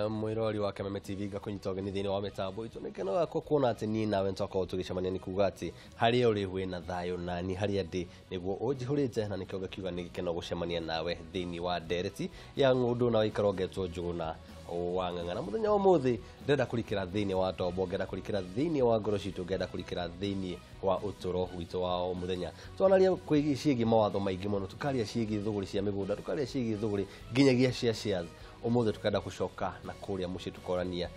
mwirori wa Kameme TV gakunyita ũgeni thĩinĩ wa mĩtambo itũ nĩkeno gakwa kuona atĩ niĩ nawe nĩtwakorwo tũgĩcemania nĩ kuga atĩ harĩa ũrĩ wĩna thayũ na ni harĩa ndĩ nĩguo ũnjihũrĩte na nĩkĩo ngakiuga nĩ gĩkeno gũcemania nawe thĩinĩ wa ndereti ya Ngundu na Uikaro ngetwo Njũgũna wang'ang'ana mũthenya wa ũmũthĩ ndĩrenda kũrikĩra thĩinĩ wa tombo ngenda kũrikĩra thĩinĩ wa ngoro citũ ngenda kũrikĩra thĩinĩ wa ũtũro witũ wa o mũthenya twanaria ciĩgiĩ mawatho maingĩ mũno tukaria ciĩgiĩ thũgũrĩ cia mĩgũnda tukaria ciĩgiĩ thũgũrĩ nginyagia cia shares ũmũthĩ tukenda gũcoka na kũrĩa mũciĩ tukorania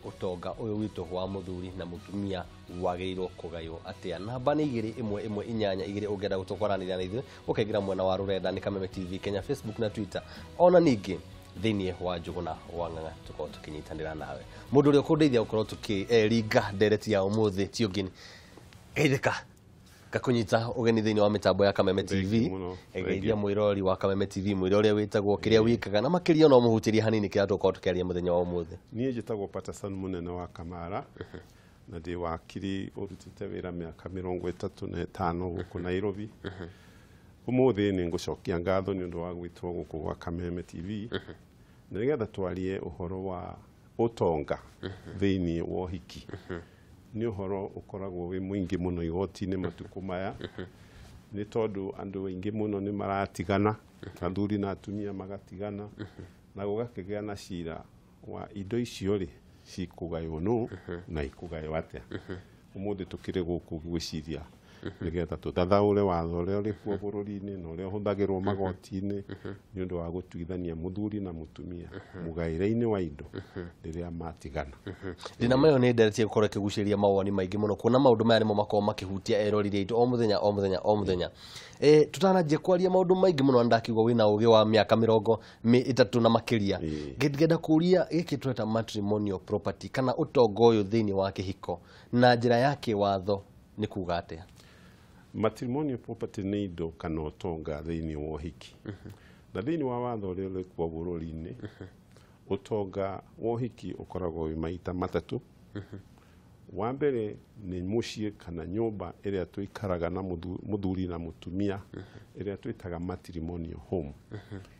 ũtonga ũyũ witũ wa mũthuri na mũtumia wagĩrĩirwo kũgaywo atĩa namba nĩ 21182 ũngĩenda gũtũkwaranĩria na ithuĩ ũkaingĩra mwena wa rũrenda nĩ Kameme TV Kenya Facebook na Twitter ona ningĩ thĩinĩ wa Njũgũna wang'ang'a tukorwo tũkĩnyitanĩra nawe mũndũ ũrĩa ũkũndeithia gũkorwo tũkĩringa ndereti ya ũmũthĩ ti ũngĩ geithĩka gakunyita ũgeni thĩinĩ wa mĩtambo ya Kameme TV geithia mwĩrori wa Kameme TV mwĩrori wĩtagwo kĩrĩa wĩkaga na makĩria no mũhutĩrie hanini kĩrĩa tũkorwo tũkĩaria mũthenya wa ũmũthĩ niĩ njĩtagwo Patterson mũnene wa Kamara na ndĩ wakiri ũrutĩte wĩra mĩaka 35 gũkũ Nairobi ũmũthĩ nĩ ngũcokia ngatho nĩ ũndũ wa gwĩtwo gũkũ gwa Kameme TV na nĩgetha twarie ũhoro wa ũtonga thĩinĩ wa ũhiki nĩ ũhoro ũkoragwo wĩ mũingĩ mũno igoti-inĩ matukũ maya nĩ tondũ andũ aingĩ mũno nĩ maratigana athuri na atumia magatigana na gũgakĩgĩa na cira wa indo icio rĩ cikũgaywo nũ na ikũgaywo atĩa ũmũthĩ tũkĩrĩ gũkũ gwĩciria nĩgetha tũthathaũre watho ũrĩa ũrĩ kuo bũrũri-inĩ na ũrĩa ũhũthagĩrwo magoti-inĩ nĩ ũndũ wa gũtuithania mũthuri na mũtumia mũgaĩre-inĩ wa indo rĩrĩa matigana ndina mayo nĩ ndereti gũkorwo ĩkĩgucĩrĩria mawoni maingĩ mũno kuona maũndũ maya nĩmo makorwo makĩhutia erorire aitũ o mũthenya tutananjia kwaria maũndũ maingĩ mũno ndakiuga wĩna ũgĩ wa mĩaka 30 na makĩria ngenda kũria gĩkĩ tweta matrimonial property kana ũtonga ũyũ thĩinĩ wa kĩhiko na njĩra ya kĩwatho nĩ kuga atĩa matrimonial property nĩ indo kana ũtonga thĩinĩ wa ũhiki na thĩinĩ wa watho ũrĩa ũrĩ kuo bũrũri-inĩ ũtonga wa ũhiki ũkoragwo wĩ maita matatũ wa mbere nĩ mũciĩ kana nyũmba ĩrĩa tũikaraga na mũthuri na mũtumia ĩrĩa twĩtaga matrimonial home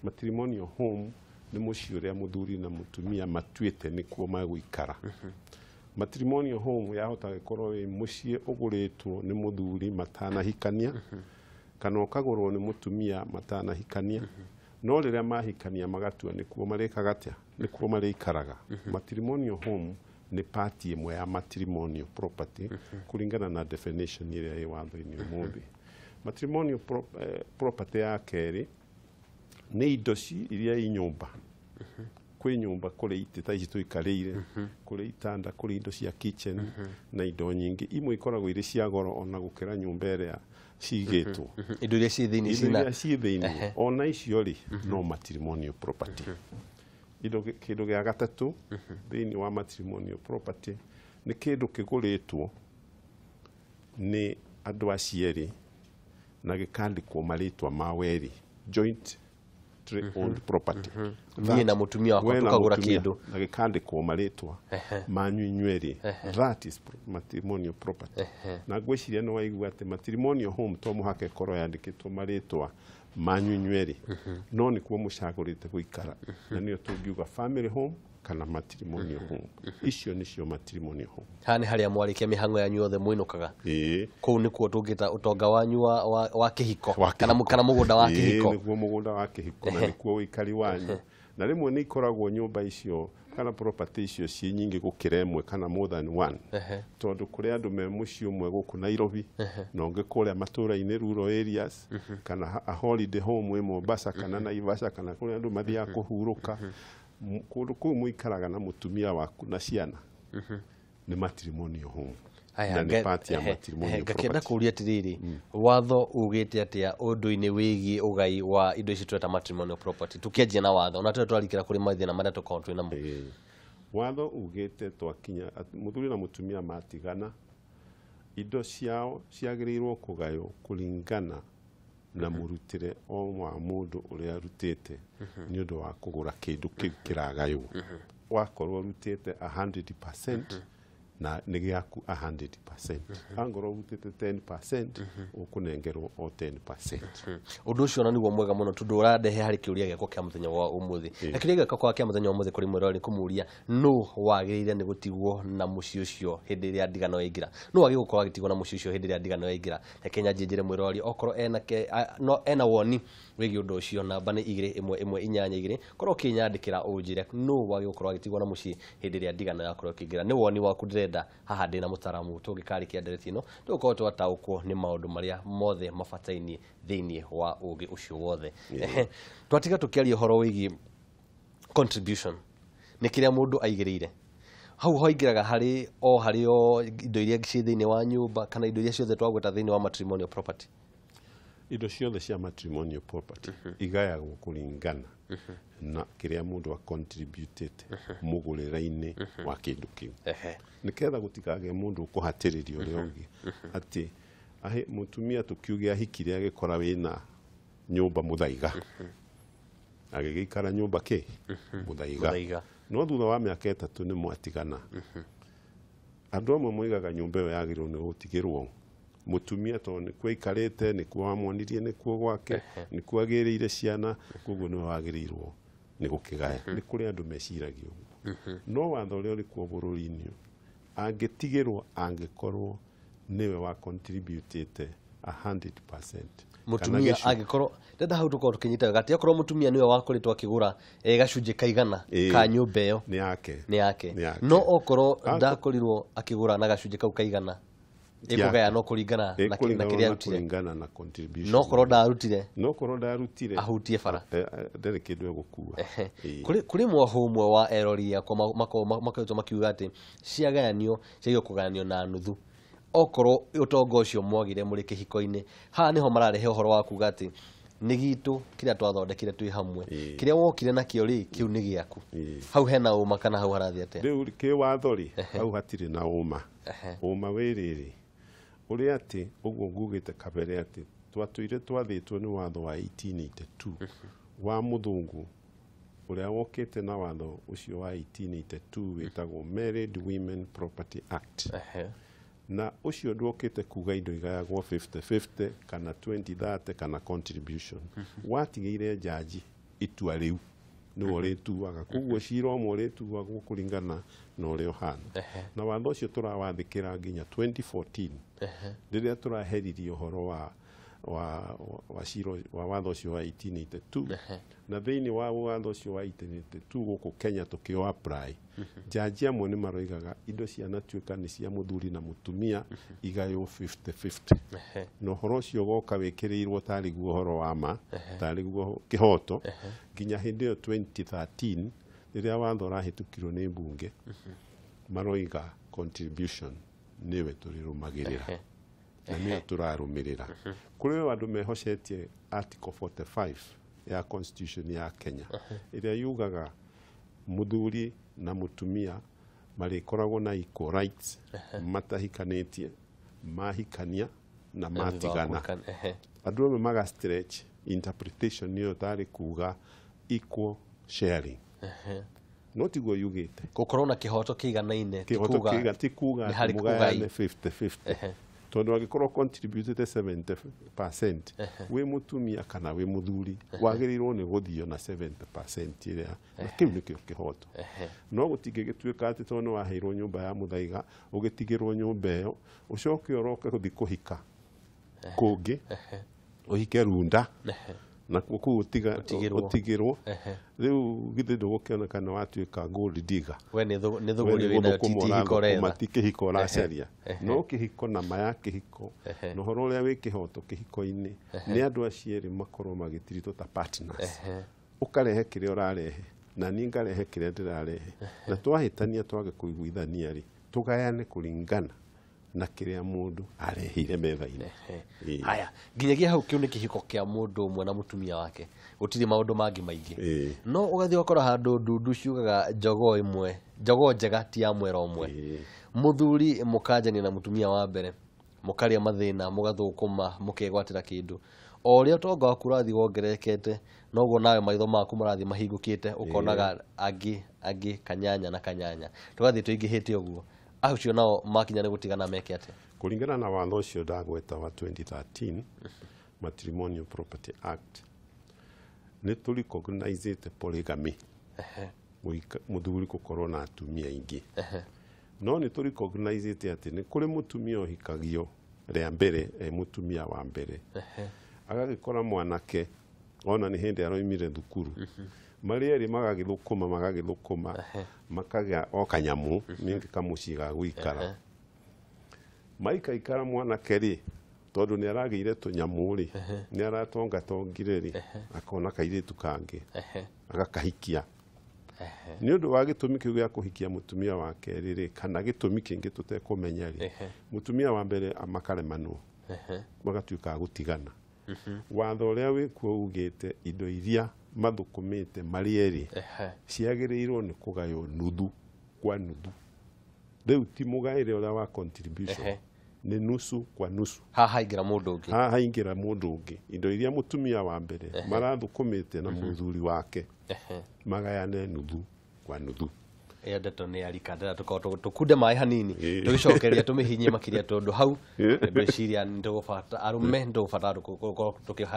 matrimonial home nĩ mũciĩ ũrĩa mũthuri na mũtumia matuĩte nĩkuo magũikara matrimonial home yahota gũkorwo wĩ mũciĩ ũgũrĩtwo nĩ mũthuri matanahikania kana ũkagũrwo nĩ mũtumia matanahikania no rĩrĩa mahikania magatua nĩkuo marĩkaga atĩa nĩkuo marĩikaraga matrimonial home nĩ part ĩmwe ya matrimonial property kũringana na definition ĩrĩa ĩ watho-inĩ ũmũthĩ matrimonial property ya kerĩ nĩ indo iria i nyũmba kwĩ nyũmba kũrĩ itĩ ta ici tũikarĩire kũrĩ itanda kũrĩ indo cia kitchen na indo nyingĩ imwe ikoragwo irĩ cia goro ona gũkĩra nyũmba ĩrĩa cigĩtwo indo iria ciĩ thĩinĩ ona icio rĩ no matrimonial property kĩndũ gĩa gatatũ thĩinĩ wa matrimonial property nĩ kĩndũ kĩgũrĩtwo nĩ andũ acieri na gĩkandĩkwo marĩtwa ma weri joint owned property niĩ na mũtumia wakwa tukagũra kĩndũ na gĩkandĩkwo marĩtwa manyu inyuerĩ that is matrimonial property na ngwĩciria no waigua atĩ matrimonial home to mũhaka ĩkorwo yandĩkĩtwo marĩtwa manyu inyuerĩ no nĩkuo mũcagũrĩte gũikara na nĩyo tũngiuga family home kana matrimonial home icio nĩcio matrimonial home hani harĩa mwarĩkia mĩhang'o yanyu yothe mũinũkaga kũu nĩkuo tũngĩta ũtonga wanyu wa kĩhiko kana mũgũnda wa kĩhiko nĩkuo mũgũnda wa kĩhiko na nĩkuo ũikari wanyu na rĩmwe nĩ ikoragwo nyũmba icio kana property icio ciĩ nyingĩ gũkĩra ĩmwe kana more than one tondũ kũrĩ andũ me mũciĩ ũmwe gũkũ Nairobi na ũngĩ kũrĩa matũũra-inĩ rural areas kana a holiday home ĩ Mombasa kana Naivasha kana kũrĩa andũ mathiaga kũhurũka kũndũ kũu mũikaraga na mũtumia waku na ciana nĩ matrimonial home na nĩ part ya matrimonial property ngakĩenda kũria atĩrĩrĩ watho ugĩte atĩa ũndũ-inĩ wĩgiĩ ũgai wa indo ici tweta matrimonial property tukĩanjia na watho na twarikĩra kũrĩ mathĩna marĩa tũkoragwo twĩ namo watho ugĩte twakinya mũthuri na mũtumia matigana indo ciao ciagĩrĩirwo kũgaywo kũringana na mũrutĩre o wa mũndũ ũrĩa arutĩte nĩ ũndũ wa kũgũra kĩndũ kĩu kĩragaywo wakorwo ũrutĩte 100% na nĩ gĩaku 100%. Angorwo ũrutĩte 10% ũkũnengerwo o 10%. Ũndũ ũcio na nĩguo mwega mũno tondũ ũrandehe harĩ kĩũria gĩakwa kĩa mũthenya wa ũmũthĩ. Na kĩũria gĩakwa kĩa mũthenya wa ũmũthĩ kũrĩ mwĩrori kũmũria nũ wagĩrĩire nĩ gũtigwo na mũciĩ ũcio hĩndĩ ĩrĩa ndigano yaingĩra. Nũ wagĩrĩire gũkorwo agĩtigwo na mũciĩ ũcio hĩndĩ ĩrĩa ndigano yaingĩra. Reke nyanjĩre mwĩrori okorwo ena woni wĩgiĩ ũndũ ũcio namba nĩ 21182 korwo ũkĩnyandĩkĩra ũnjĩre nũ wagĩrĩire gũkorwo agĩtigwo na mũciĩ hĩndĩ ĩrĩa ndigano yakorwo ĩkĩingĩra. Nĩ woni waku ndĩrenda haha ndĩna mũtaramu tũngĩkarĩkia ndereti ĩno tũgũkorwo twataũkwo nĩ maũndũ marĩa mothe mabatainie thĩinĩ wa ũgĩ ũcio wothe. Twatiga tũkĩaria ũhoro wĩgiĩ contribution nĩ kĩrĩa mũndũ aigĩrĩire hau hoingĩraga harĩ indo iria ciĩ thĩinĩ wa nyũmba kana indo iria ciothe twagweta thĩinĩ wa matrimonial property. Indo ciothe cia matrimonial property igayagwo kũringana na kĩrĩa mũndũ contributĩte mũgũrĩre-inĩ wa kĩndũ kĩu. Nĩketha gũtikagĩe mũndũ ũkũhatĩrĩria ũrĩa ũngĩ atĩ mũtumia tũkiuge ahikire agĩkora wĩna nyũmba mũthaiga agĩgĩikara nyũmba kĩ mũthaiga no thutha wa mĩaka 3 nĩ mwatigana. Andũ amwe moigaga nyũmba ĩyo yagĩrĩirwo nĩ gũtigĩrwo mũtumia tondũ nĩ kwaikarĩte nĩ kuo wamwonirie nĩ kuo gwake nĩ kuo agĩrĩire ciana koguo nĩ wagĩrĩirwo nĩ gũkĩgaya. Nĩ kũrĩ andũ meciragia ũguo no watho ũrĩa ũrĩ kuo bũrũri-inĩ angĩtigĩrwo angĩkorwo niwe wa contributĩte 100%. Mutumia agĩkorwo ndenda hau tũkorwo tũkĩnyita gati akorwo mutumia niwe wakoretwo akĩgũra gacunjĩ kaigana ka nyũmba ĩyo nĩ yake no okorwo ndakorirwo akĩgũra na gacunjĩ kau kaigana ĩkũgaya no kũringana na kĩrĩa arutire na contribution no korwo ndarutire ahutie bara ndarĩ kĩndũ egũkua. Kũrĩ mwoho ũmwe wa erori yakwa makoretwo makiuga atĩ ciagayanio ciagio kũgayanio na nuthu okorwo ũtonga ũcio mwagire mũrĩ kĩhiko-inĩ. Haha nĩho mararehe ũhoro wa kuga atĩ nĩ gitũ kĩrĩa twathondekire twĩ hamwe kĩrĩa wokire nakĩo rĩ kĩu nĩ gĩaku. Hau hena ũma kana hau harathi atĩa? Rĩu kĩ watho rĩ hau hatirĩ na ũma. Ũma wĩrĩrĩ ũrĩa atĩ ũguo ngugĩte kabere atĩ twatũire twathĩtwo nĩ watho wa 1882 wa mũthũngũ ũrĩa wokĩte na watho ũcio wa 1882 wĩtagwo Married Women Property Act. Na ũcio ndwokĩte kuga indo igayagwo 50-50 kana 20-30 kana contribution. Watigĩire jaji itua rĩu nĩwe ũrĩtuaga koguo cira ũmwe ũrĩtuagwo kũringana na ũrĩa ũhana. Na watho ũcio tũrawathĩkĩra nginya 2014 rĩrĩa tũraheririe ũhoro wa watho ũcio wa 1882 na thĩinĩ wa watho ũcio wa 1882 gũkũ Kenya tũkĩo apply jaji amwe nĩ maroigaga indo cianatuĩka nĩ cia mũthuri na mũtumia igaywo 50-50 na ũhoro ũcio goka wĩkĩrĩirwo tarĩ guo ũhoro wa ma tarĩ guo kĩhoto nginya hĩndĩ ĩyo 2013 rĩrĩa watho ũrahĩtũkirwo nĩ mbunge maroiga contribution nĩwe tũrĩrũmagĩrĩra na nĩyo tũrarũmĩrĩra. Kũrĩ andũ mehocetie article 45 ya constitution ya Kenya ĩrĩa yugaga mũthuri na mũtumia marĩkoragwo na equal rights matahikanĩtie mahikania na matigana. Andũ amwe maga stretch interpretation nĩyo tarĩ kuga equal sharing no tiguo yugĩte gũkorwo na kĩhoto kĩiganaine ti kuga mũgayane 50-50 tondũ angĩkorwo contributĩte 70% wĩ mũtumia kana wĩ mũthuri wagĩrĩirwo nĩ gũthio na 70% ĩrĩa na kĩu nĩkĩo kĩhoto. No gũtingĩgĩtuĩka atĩ tondũ nĩ waheirwo nyũmba ya mũthaiga ũgĩtigĩrwo nyũmba ĩyo ũcoke ũroke gũthiĩ kũhika kũngĩ ũhike runda na kũu ũtigĩrwo rĩu githĩ ndũgũkĩonekana watuĩka gold digger we nĩ thũgũri wĩna kĩhiko retha kĩhiko ũracaria no kĩhiko na maya kĩhiko na ũhoro ũrĩa wĩ kĩhoto kĩhiko-inĩ nĩ andũ acio erĩ makorwo magĩtiritwo ta partners ũkarehe kĩrĩa ũrarehe na niĩ ngarehe kĩrĩa ndĩrarehe na twahĩtania twage kũiguithania rĩ tũgayane kũringana na kĩrĩa mũndũ arehire metha-inĩ. Haya nginyagia hau kĩu nĩ kĩhiko kĩa mũndũ ũmwe na mũtumia wake gũtirĩ maũndũ mangĩ maingĩ no ũgathiĩ ũgakora handũ ndundu ciugaga njogoo njega ti ya mwera ũmwe. Mũthuri mũkanjania na mũtumia wa mbere mũkarĩa mathĩna mũgathũkũma mũkegwatĩra kĩndũ o ũrĩa ũtonga waku ũrathiĩ wongererekete noguo nawe maitho maku marathiĩ mahingũkĩte ũkonaga angĩ kanyanya na kanyanya tũgathiĩ tũingĩhĩte ũguo Acio nao makinya nĩ gutigana meke ate. Kuringana na watho ucio ndagweta wa 2013 Matrimonial Property Act nĩ tũ recognize polygamy. Muthuri gukorwo na atumia aingĩ. No nĩ tũ recognize ati nĩ kũrĩ mutumia ũhikagio rĩa mbere mutumia wa mbere. Agagĩkora mwanake ona nĩ hĩndĩ aroimire thukuru. Marĩ erĩ magagĩthũkũma makagĩa o kanyamu ningĩ kamuciĩ ga gũikara. Maikaikara mwanake rĩ tondũ nĩ aragĩire tũnyamu rĩ nĩ aratongatongire rĩ akona kairĩtu kangĩ agakahikia. Nĩ ũndũ wa gĩtũmi kĩu gĩa kũhikia mutumia wa kerĩ rĩ kana gĩtũmi kĩngĩ tũtekũmenya rĩ mutumia wa mbere amakaremanwo magatuĩka gũtigana. Watho ũrĩa wĩkuo ugĩte indo iria mathũkũmĩte marĩ erĩ ciagĩrĩirwo nĩ kũgaywo nuthu kwa nuthu. Rĩu ti mũgaĩre ũrĩa wa contribution nĩ nusu kwa nusu. Haha ingĩra mũndũ ũngĩ. Haha ingĩra mũndũ ũngĩ. Indo iria mutumia wa mbere marathũkũmĩte na mũthuri wake magayane nuthu kwa nuthu. Ndeto nĩ arikandira tukunde maĩ hanini tugicokeria tumihinyie makiria tondu hau ndeciria ndugubata arume ndugubata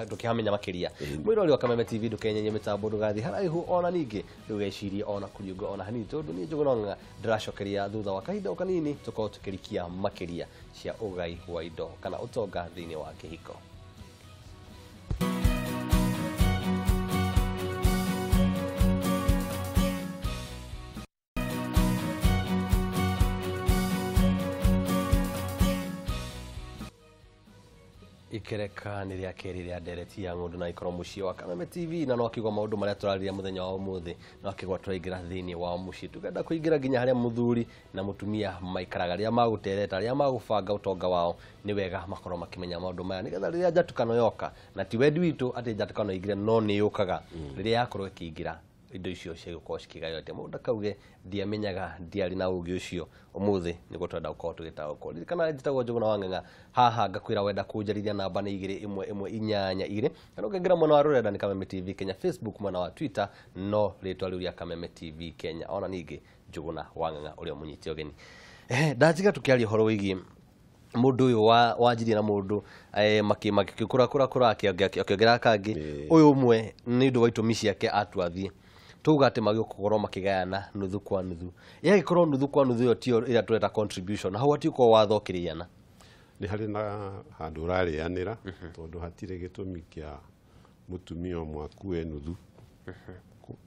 tukihamenya makiria mwirori wa Kameme TV ndukenyenye mitambo ndugathi haraihu ona ningi ndugecirie ona kuriunga ona hanini tondu ni njugunonga ndiracokeria thutha wa kahinda kanini tukorwo tukirikia makiria cia ugai wa indo kana utonga thiini wa kihiko. Ikereka nĩ rĩa kerĩ rĩa ndereti ya Ngundu na Uikaro muciĩ wa Kameme TV na no akiuga maũndũ marĩa tũrarĩrĩria mũthenya wa ũmũthĩ no akigwa tũraingĩra thĩinĩ wa muciĩ tũkenda kũingĩra nginya harĩa muthuri na mutumia maikaraga rĩrĩa magũtereta rĩrĩa magũbanga utonga wao nĩ wega makorwo makimenya maũndũ maya nĩgetha rĩrĩa njatukano yoka na ti wendi witũ atĩ njatukano igire no nĩ yũkaga rĩrĩa yakorwo ĩkĩingĩra indo icio cia gũkorwo cikigayo atĩ mũndũ akauge ndiamenyaga ndiarĩ na ũũgĩ ũcio ũmũthĩ nĩguo twenda gũkorwo tũgĩtaũkwo kana njĩtagwo Njũgũna wa Ng'ang'a haha ngakwĩra wenda kũnjarithia namba nĩ 21182 kana ũngĩingĩra mwena wa rũrenda nĩ Kameme TV Kenya, Facebook mwena wa Twitter no rĩtwa rĩu rĩa Kameme TV Kenya ona ningĩ Njũgũna wa Ng'ang'a ũrĩa mũnyiti ũgeni. Ndajiga tũkĩaria ũhoro wĩgiĩ mũndũ ũyũ wanjirie na mũndũ makĩkũra akĩongera kangĩ ũyũ ũmwe nĩ ũndũ wa itũmi ciake atwathie tuga ati magĩkorwo makigayana nuthu kwa nuthu. Yagĩkorwo nuthu kwa nuthu yo tio ĩrĩa tũreta contribution hau atiko watho kĩrĩana nĩ harĩ na handũ rarĩanĩra tondũ hatirĩ gĩtũmi kĩa mutumia ũmwe akue nuthu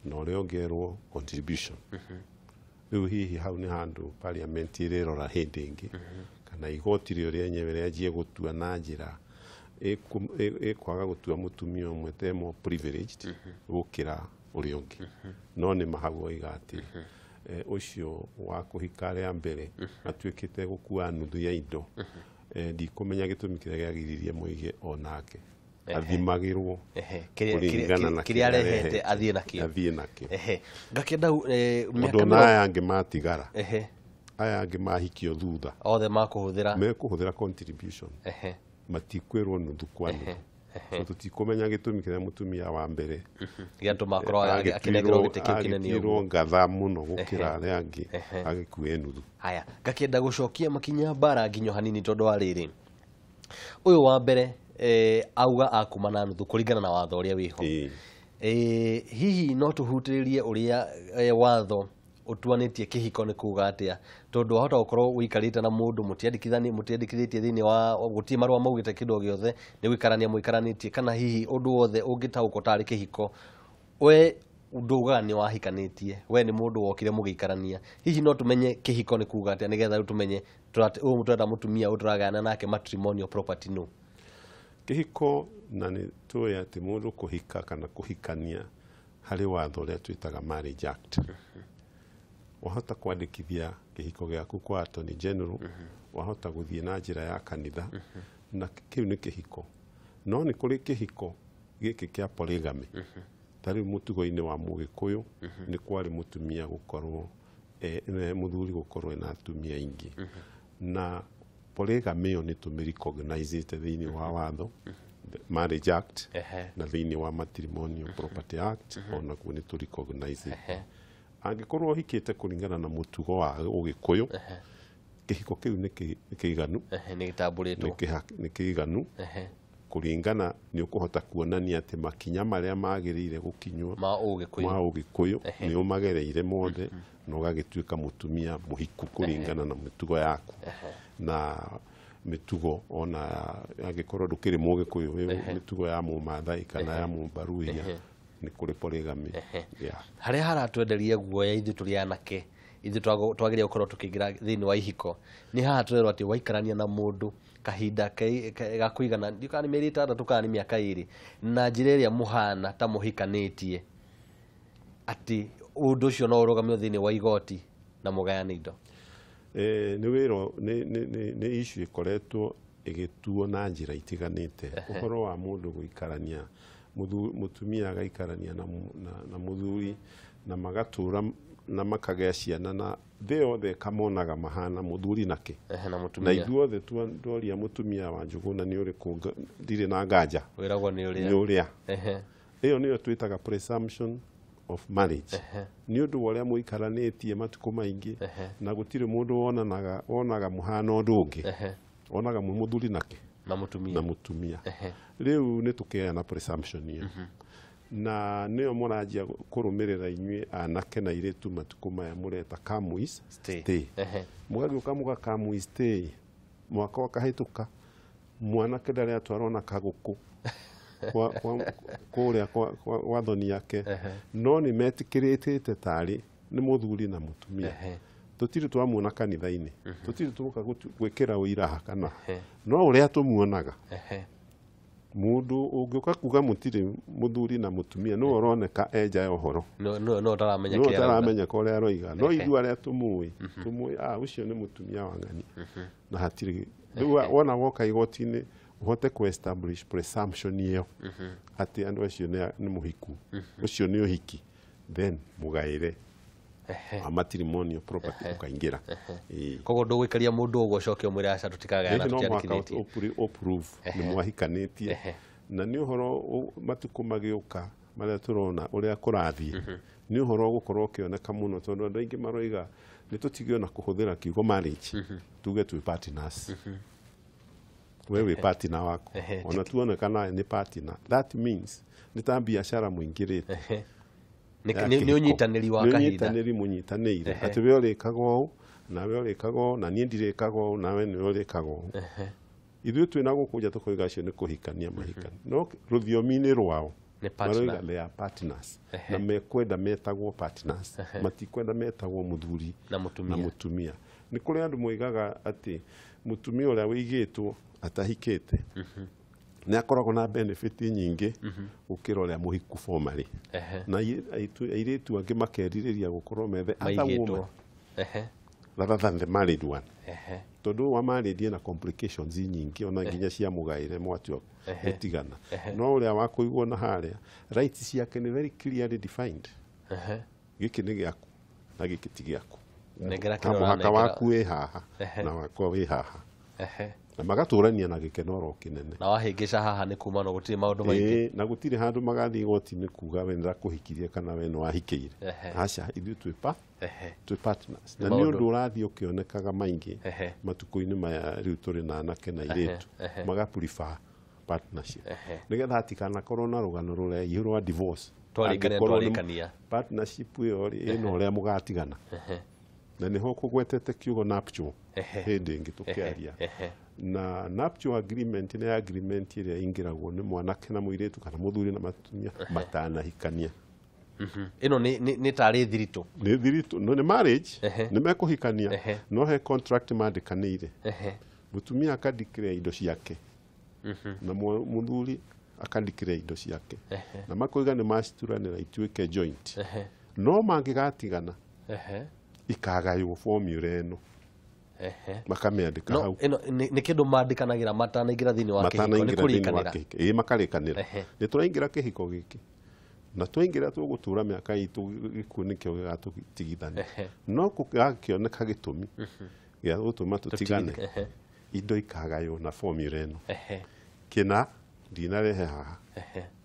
na ũrĩa ũngĩerwo contribution. Rĩu hihi hau nĩ handũ parliament ĩrĩrora hĩndĩ ĩngĩ kana igoti rĩrĩa enyewe rĩanjie gũtua na njĩra ĩkwaga gũtua mutumia ũmwe te more privileged gũkĩra ũrĩa ũngĩ. No nĩ mahau oiga atĩ ũcio wa kũhika rĩa mbere atuĩkĩte gũkua nuthu ya indo ndikũmenya gĩtũmi kĩrĩa gĩagiririe mũige onake athimagĩrwo kũringana na kĩrĩa arehete athiĩ nakĩo. Ngakĩenda mũndũ na aya angĩ matigara aya angĩ mahikio thutha othe mekũhũthĩra contribution matikwĩrwo nuthu kwa nuthu. Tutikomenya gĩtũmi kĩrĩa mutumia wa mbere gĩatũma akorwo akĩnegerwo gĩtĩ kĩu kĩnene ũguo ngatha mũno gũkĩra arĩa angĩ agĩkue nuthu. Haya ngakĩenda gũcokia makinya mbara nginyo hanini tondũ wa rĩrĩ ũyũ wa mbere auga akuma na nuthu kũringana na watho ũrĩa wĩho. Hihi no tũhutĩrĩrie ũrĩa watho utuanĩtie kĩhiko nĩ kuga atĩa tondũ wahota gũkorwo ũikarĩte na mũndũ mũtiandĩkithĩtie thĩinĩ wa gũtirĩ marũa maugĩte kĩndũ gĩothe nĩ gũikarania mũikaranĩtie kana hihi ũndũ wothe ũngĩtaũkwo tarĩ kĩhiko we nduga nĩ wahikanĩtie we nĩ mũndũ wokire mũgĩikarania hihi no tũmenye kĩhiko nĩ kuga atĩa nĩgetha rĩu tũmenye ũyũ mũtũrenda mũtumia ũtũragayana nake matrimonial property no kĩhiko na nĩ tũĩ atĩ mũndũ kũhika kana kũhikania harĩ watho ũrĩa twĩtaga Marriage Act. Wahota kwandĩkithia kĩhiko gĩaku kwa Attorney General wahota gũthiĩ na njĩra ya kanitha na kĩu nĩ kĩhiko. No nĩ kũrĩ kĩhiko gĩkĩ kĩa polygamy tarĩ mũtugo-inĩ wa Mũgĩkũyũ nĩ kwarĩ mũtumia gũkorwo mũthuri gũkorwo ena atumia aingĩ na polygamy ĩyo nĩ tũmĩrecognizĩte thĩinĩ wa watho Marriage Act na thĩinĩ wa Matrimonial Property Act onaguo nĩ tũrecognizĩte. Angĩkorwo hikĩte kũringana na mũtugo wa Ũgĩkũyũ kihiko kiu ni kiiganu ni gitamburitwo ni kiiganu kuringana ni ukuhota kuonania ati makinya maria magirire gukinywo ma ugikuyu ni umagereire mothe no gagituika mutumia muhiku kuringana na mitugo yaku na mitugo ona agikorwo ndukiri mugikuyu mitugo ya mumathai kana ya mumbaruia ni kuri polygamy haria haratwenderia guoya ithu turi anake ithu twagiria gukorwo tukigira thini wa ihiko ni haha turerwo ati waikarania na mundu kahinda ga kuigana ndikani meri 6 kana miaka 2 na njira iria muhana ta muhikanitie ati undu ucio no urugamio thini wa igoti na mugayana indo ni wiro ni issue ikoretwo igituo na njira itiganite uhoro wa mundu guikarania mutumia agaikarania na muthuri na magatura na makagea ciana na theyothe kamonaga mahana muthuri nake na ithuothe twandoria mutumia wa Njuguna ni uriku ndire na nganja wiragwo ni uria iyo niyo twitaga presumption of marriage ni undu waria muikaranitie matuko maingi na gutire mundu wonaga muhana undu ungi onaga muthuri nake na mutumia riu ni tukeana presumption hiyo na niyo muranjia kurumirira inyui anake na iretu matuko maya mureta kamuis stay mugagiuka muga kamuis stay mwaka wakahituka mwanake ndari atwarwo na kaguku kuria kwa thoni yake no ni metikirite tari ni muthuri na mutumia tutiri twamuona kanitha-ini tutiri tuka gwikira uiraha kana no uria tumuonaga mundu ungiuka kuga mutiri muthuri na mutumia no oroneka enja ya uhoro no taramenya ko ria roiga no ithu aria tumui ucio ni mutumia wa ng'ani na hatiri wona woka igoti-ini uhote ku establish presumption iyo ati andu acio ni muhiku ucio ni uhiki then mugaire a matrimonial property ukaingira kogo ndugwikaria mundu ugo coke umwira aca tutikagayana tutiarikinetie approve ni mwahikanitie na ni uhoro matuko magiuka maria turona uria kurathie ni uhoro gukorwo kioneka muno tondu andu aingi maroiga ni tutigio na kuhuthira kiugo marriage tuge tu partners wewe partner wako ona tuonekana ni partner that means ni ta biashara muingirite ni unyitaniri wa kahinda unyitaniri munyitanire ati we urikagwo na we urikagwo na nie ndirikagwo na we ni urikagwo ithu twina gukuja tukoiga cio ni kuhikania mahikani no ruthiomi-ini rwao maroiga they are partners na mekwenda metagwo partners matikwenda metagwo muthuri na mutumia ni kuri andu moigaga ati mutumia uria wigitwo atahikite ni akoragwo na benefit nyingi ukira uria muhiku formally na airetu angi makeririria gukorwo methe atagwo rather than the married one tondu wa married na complications nyingi ona nginya cia mugaire mwatio etigana no uria wakuigwo na haria rights ciake ni very clearly defined giki ni giaku na giki ti giaku muhaka waku wi haha na wakwa wi haha na magaturania na gikeno ro kinene na wahingica haha ni kuma no gutiri maundu maingi na gutiri handu magathi igoti-ini kuga we ndira kuhikirie kana we no wahikire aca ithu twi partners na ni undu urathi ukionekaga maingi matuko-ini maya riu turi na anake na iretu maga prefer partnership nigetha atikana korwo na rugano ruria ihurwa divorce twarikania partnership iyo ino uria mugatigana na niho kugwetete kiugo nuptial hindi ingi tukiaria na nuptial agreement ni agreement iria ingiragwo ni mwanake na muiretu kana muthuri na mutumia matanahikania ino ni tari thiritu no ni marriage ni mekuhikania no he contract mandikanire mutumia akadeclare indo ciake na muthuri akadeclare indo ciake na makoiga ni macituranira ituike joint no mangigatigana ikagaywo formula ino makameandika hau ni kindu mandikanagira matanaingira thini wa kihiko ni kurikanira makarikanira ni turaingira kihiko giki na twaingira tugutura miaka itu gikuni kio gatutigithania no kugakioneka gitumi ya gutuma tutigane indo ikagaywo na formula ino kina ndinarehe haha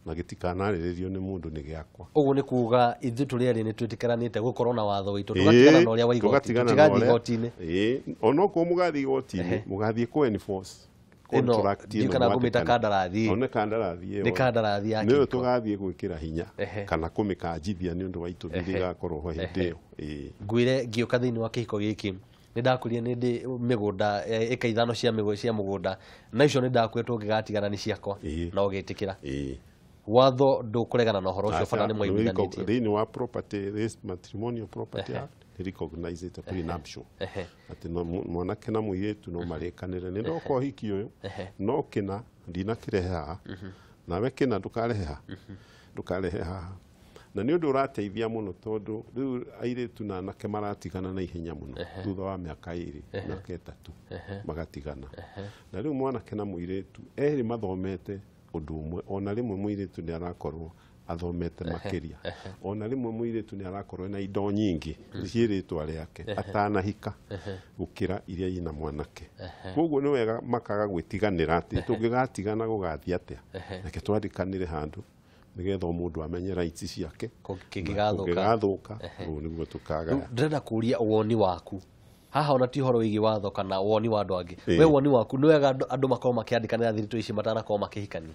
na gitikanarĩrĩrio nĩ mũndũ nĩ gĩakwa. Ũguo nĩ kuuga ithuĩ tũrĩ erĩ nĩ twĩtĩkĩranĩte gũkorwo na watho witũ tũgatigana na ũrĩa wa igoti tũtigathiĩ igoti-inĩ. Ona okorwo mũgathiĩ igoti-inĩ mũgathiĩ ku enforce contract ĩno kana kũmĩta kandarathi. Ona kandarathi ĩyo nĩ kandarathi ya kĩhiko. Nĩyo tũgathiĩ gwĩkĩra hinya kana kũmĩkanjithia nĩ ũndũ wa itũmi rĩgakorwo ho hĩndĩ ĩyo. Ngwĩre ngĩũka thĩinĩ wa kĩhiko gĩkĩ nĩ ndakũria nĩ ndĩ mĩgũnda ĩka ithano cia mũgũnda na icio nĩ ndakwĩtwo ngĩgatigana nĩ ciakwa na ũgĩtĩkĩra. Watho ndũkũregana na ũhoro ũcio bata nĩ mwaiguithanĩtie. Thĩinĩ wa property matrimonial property recognize it prenuptial ati mwanake na mũirĩtu no marĩkanĩre nĩ ndoka ũhiki ũyũ no kĩna ndinakĩrehe haha nawe kĩna ndũkarehe haha. Na nĩ ũndũ ũrateithia mũno tondũ rĩu airĩtu na anake maratigana na ihenya mũno thutha wa mĩaka 2 mĩaka 3 magatigana. Na rĩu mwanake na mũirĩtu erĩ mathomete ũndũ ũmwe, ona rĩmwe mũirĩtu nĩ arakorwo athomete makĩria, ona rĩmwe mũirĩtu nĩ arakorwo na indo nyingĩ ciĩrĩtwa rĩake atanahika gũkĩra iria ina mwanake. Koguo nĩ wega makaga gwĩtiganĩra atĩ tũngĩgatigana gũgathiĩ atĩa, reke twandĩkanĩre handũ nĩgetha mũndũ amenye rights ciake kĩngĩgathũka. Ũguo nĩguo tũkaga. Ndĩrenda kũria woni waku haha ona ti ũhoro wĩgiĩ watho kana woni wa andũ angĩ. We woni waku nĩ wega andũ makorwo makĩandĩkanĩra thirito ici matanakorwo makĩhikania?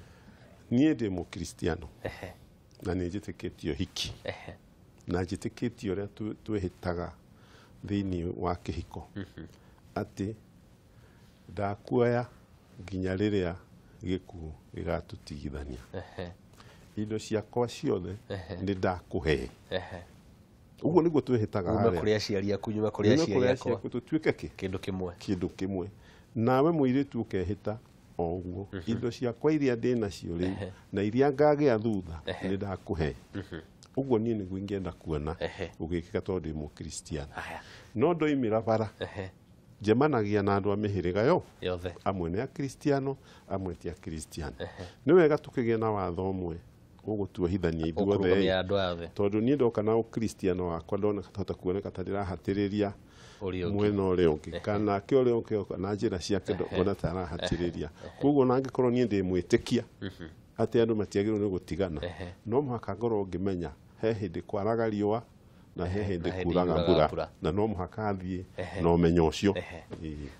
Niĩ ndĩ mũkristiano na nĩ njĩtĩkĩtie ũhiki na njĩtĩkĩtie ũrĩa twĩhĩtaga thĩinĩ wa kĩhiko atĩ ndakuoya nginya rĩrĩa gĩkuũ gĩgatũtigithania. Indo ciakwa ciothe nĩ ndakũhe. Ũguo nĩguo twĩhĩtaga harĩa. Nyuma kũrĩ aciari aku, nyuma kũrĩ aciari akwa tũtuĩke kĩndũ kĩmwe. Nawe mũirĩtu ũkehĩta o ũguo, indo ciakwa iria ndĩ nacio rĩu na iria ngagĩa thutha nĩ ndakũhe. Ũguo niĩ nĩguo ingĩenda kuona ũgĩkĩka tondũ ndĩ mũkristiano. No ndoimĩra bara njemanagia na andũ a mĩhĩrĩga yothe, amwe nĩ akristiano amwe ti akristiano. Nĩ wega tũkĩgĩa na watho ũmwe ũgũtuohithania ithuothe, tondũ niĩ ndoka na ũkristiano wakwa ndona kahota kuoneka ta ndĩrahatĩrĩria mwena ũrĩa ũngĩ kana kĩ ũrĩa ũngĩ na njĩra ciake ndona ta arahatĩrĩria. Koguo na angĩkorwo niĩ ndĩ mwĩtĩkia atĩ andũ matiagĩrĩirwo nĩ gũtigana, no mũhaka ngorwo ngĩmenya he hĩndĩ kwaraga riũa na he hĩndĩ kuraga mbura, na no mũhaka athiĩ na ũmenyo ũcio.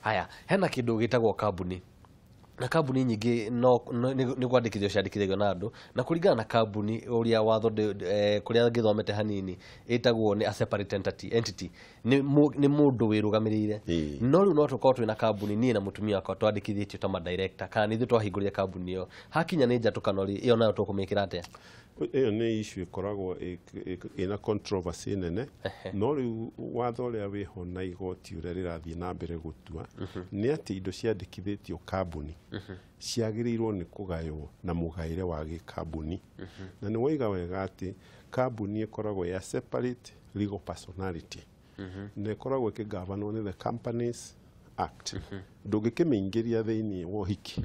Haya, hena kĩndũ gĩtagwo kambuni, na kambuni nyingĩ nĩ kwandĩkithio ciandĩkithagio na andũ, na kũringana na kambuni ũrĩa watho kũrĩa ngĩthomete hanini ĩtagwo nĩ a separate entity, nĩ mũndũ wĩrũgamĩrĩire. No rĩu no tũkorwo twĩna kambuni niĩ na mũtumia wakwa twandĩkithĩtio ta ma-director kana nĩ twahingũrire kambuni ĩyo, hakinya nĩ njatũkano ĩyo nayo tũkũmĩkĩra atĩa? Ĩyo nĩ issue ĩkoragwo ĩna controversy nene, no rĩu watho ũrĩa wĩho na igoti ũrĩa rĩrathiĩ na mbere gũtua nĩ atĩ indo ciandĩkithĩtio kambuni ciagĩrĩirwo nĩ kũgaywo na mũgaĩre wa gĩkambuni. Na nĩ waiga wega atĩ kambuni ĩkoragwo ya separate legal personality na ĩkoragwo ĩkĩgavanwo nĩ the Companies Act. Ndũngĩkĩmĩingĩria thĩinĩ wa ũhiki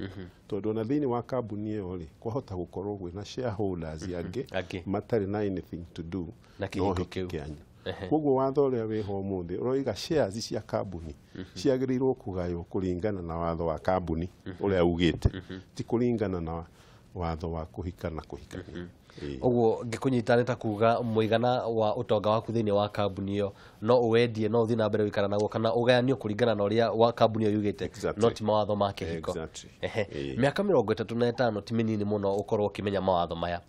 tondũ na thĩinĩ wa kambuni ĩyo rĩ kwahota gũkorwo gwĩna shareholders angĩ matarĩ na anything to do na ũhiki kĩanyu. Koguo watho ũrĩa wĩho ũmũthĩ ũroiga shares cia kambuni ciagĩrĩirwo kũgaywo kũringana na watho wa kambuni ũrĩa ugĩte, ti kũringana na watho wa kũhika na kũhikania. Ũguo ngĩkũnyita nĩ ta kuga mũigana wa ũtonga waku thĩinĩ wa kambuni ĩyo no ũwendie, no ũthiĩ na mbere gũikara naguo kana ũgayanio kũringana na ũrĩa wa kambuni ĩyo yugĩte, no ti mawatho ma kĩhiko. Mĩaka 35 ti mĩnini mũno ũkorwo ũkĩmenya mawatho maya.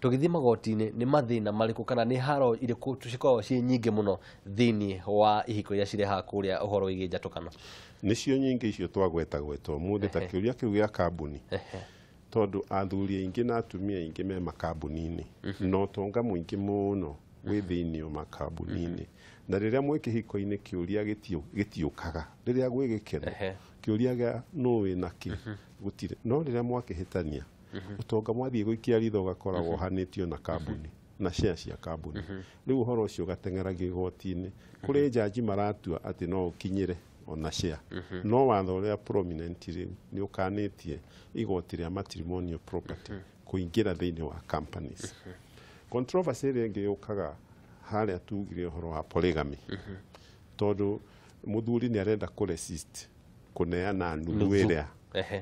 Tũgĩthiĩ magoti-inĩ nĩ mathĩna marĩkũ kana nĩ haro irĩkũ cikoragwo ciĩ nyingĩ mũno thĩinĩ wa ihiko iria cirehaga kũrĩa ũhoro wĩgiĩ njatũkano? Nĩcio nyingĩ icio twagwetagwetwo mũndũ ta kĩũria kĩu gĩa kambuni, tondũ athuri aingĩ na atumia aingĩ me makambuni-inĩ no ũtonga mũingĩ mũno wĩ thĩinĩ wa makambuni-inĩ. Na rĩrĩa mwĩ kĩhiko-inĩ kĩũria gĩtiũkaga, rĩrĩa gwĩ gĩkeno kĩũria gĩa nũ wĩna kĩ gũtirĩ, no rĩrĩa mwakĩhĩtania ũtonga mwathiĩ gũikia ritho ũgakoragwo ũhanĩtio na kambuni na share cia kambuni. Rĩu ũhoro ũcio ũgateng'eragio igoti-inĩ kũrĩ jaji maratua atĩ no ũkinyĩre ona share. No watho ũrĩa prominent rĩu nĩ ũkanĩtie igoti rĩa matrimonial property kũingĩra thĩinĩ wa companies. Controversy ĩrĩa ĩngĩ yũkaga harĩa tugire ũhoro wa polygamy, tondũ mũthuri nĩ arenda kũresist kũneana nuthu ĩrĩa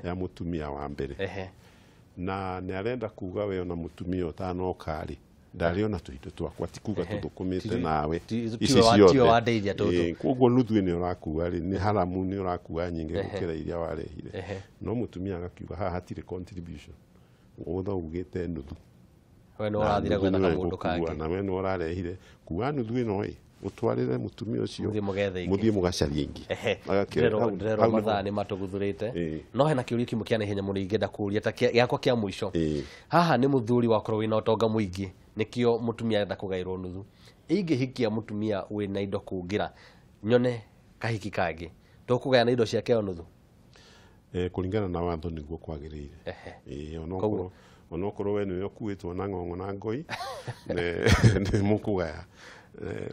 ya mũtumia wa mbere. na nä arenda kuga we ona mutumia ũtanokari ndariona tũindo twakwa ti kuga tũthũkũmĩte nawe ici ciothe koguo nuthu nĩ ũrakua rĩ nĩ haramu nĩ ũrakua nyingĩ gũkĩra iria warehire no mutumia agakiuga haha hatirĩ contribution ũgũtha ugĩte nuthu we nĩ ũrathire gwetha kamũndũ kangĩ na we nĩ ũrarehire kuga nuthu ĩno ĩ utwarire mutumia ucio muthie mugacaria ingi ndĩrerwo mathaa nĩ matũguthũrĩte no hena kĩũria kĩmwe kĩa naihenya mũno ingĩenda kũũria ta gĩakwa kĩa mũico haha nĩ mũthuri wakorwo wĩna ũtonga mũingĩ nĩkĩo mutumia arenda kũgaĩrwo nuthu ingĩhikia mutumia wĩna indo kũngĩra nyone kahiki kangĩ tũkũgayana indo ciake o nuthu kũringana na watho nĩguo kwagĩrĩire onokorwo we nĩwe ũkuĩtwo na ng'ong'o na ngoi nĩ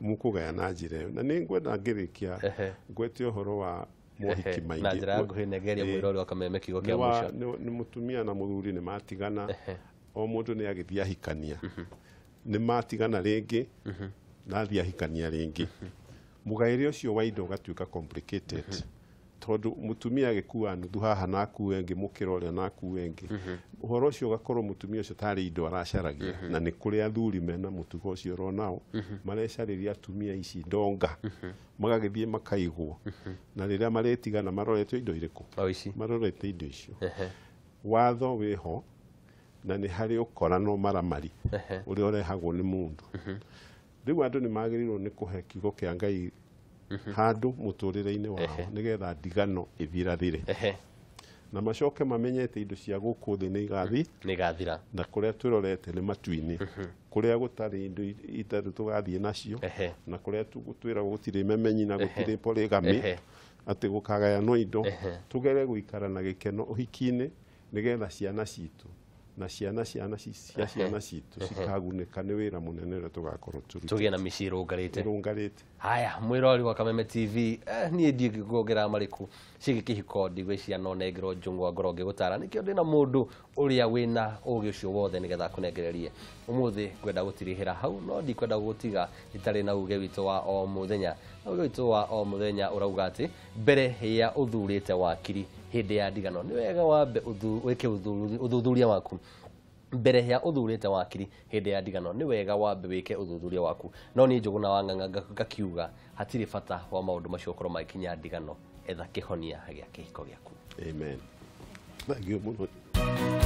mukugaya na njĩra ĩyo na nĩ ngwenda ngĩrĩkia ngwete ũhoro wa mohiki maingĩ na njĩra ya nguhĩ negeria mwĩra ũrĩa wa Kameme kiugo kĩa mũico nĩ mutumia na mũthuri nĩ matigana o mũndũ nĩ agĩthiĩ ahikania nĩ matigana rĩngĩ na athiĩ ahikania rĩngĩ mũgaĩre ũcio wa indo ũgatuĩka complicated tondũ mutumia agĩkua nuthu haha na akue ngĩ mũkĩra ũrĩa na akue ngĩ ũhoro ũcio ũgakorwo mutumia ũcio tarĩ indo aracaragia na nĩ kũrĩ athuri mena mũtugo ũcio ũronao marecarĩria atumia ici ndonga magagĩthiĩ makaigwo na rĩrĩa maretigana marorete indo irĩkũ marorete indo icio watho wĩho na nĩ harĩ ũkorano maramari ũrĩa ũrehagwo nĩ mũndũ rĩu andũ nĩ magĩrĩirwo nĩ kũhe kiugo kĩa Ngai handũ mũtũrĩre-inĩ wao nĩgetha ndigano ĩthirathire na macoke mamenyete indo cia gũkũ thĩ nĩ igathira na kũrĩa twĩrorete nĩ matu-inĩ kũrĩa gũtarĩ indo itarĩ tũgathiĩ nacio na kũrĩa twĩragwo gũtirĩ memenyi na gũtirĩ polygamy atĩ gũkagayanwo indo tũgere gũikara na gĩkeno ũhiki-inĩ nĩgetha ciana citũ na ciana citũ cikagunĩka nĩ wĩra mũnene ũrĩa tũgakorwo tũgĩe na mĩciĩ ĩrũngarĩte haya mwĩrori wa Kameme TV niĩ ndingĩkuongerera marĩkũ ciĩgiĩ kĩhiko ndigwĩciria no nengerwo njũng'wa ngoro ngĩgũtara nĩkĩo ndĩna mũndũ ũrĩa wĩna ũũgĩ ũcio wothe nĩgetha akũnengererie ũmũthĩ ngwenda gũtirihĩra hau no ndikwenda gũgũtiga itarĩ na uge witũ wa o mũthenya uge witũ wa o mũthenya ũrauga atĩ mbere ya ũthurĩte wakiri hĩndĩ ya ndigano nĩ wega wambe wĩke ũthuthuria waku mbere ya ũthurĩte wakiri hĩndĩ ya ndigano nĩ wega wambe wĩke ũthuthuria waku no niĩ Njũgũna wa Ng'ang'a ngakiuga hatirĩ bata wa maũndũ macio ũkorwo magĩkinya ndigano etha kĩhonia gĩa kĩhiko gĩaku amen thank you mũno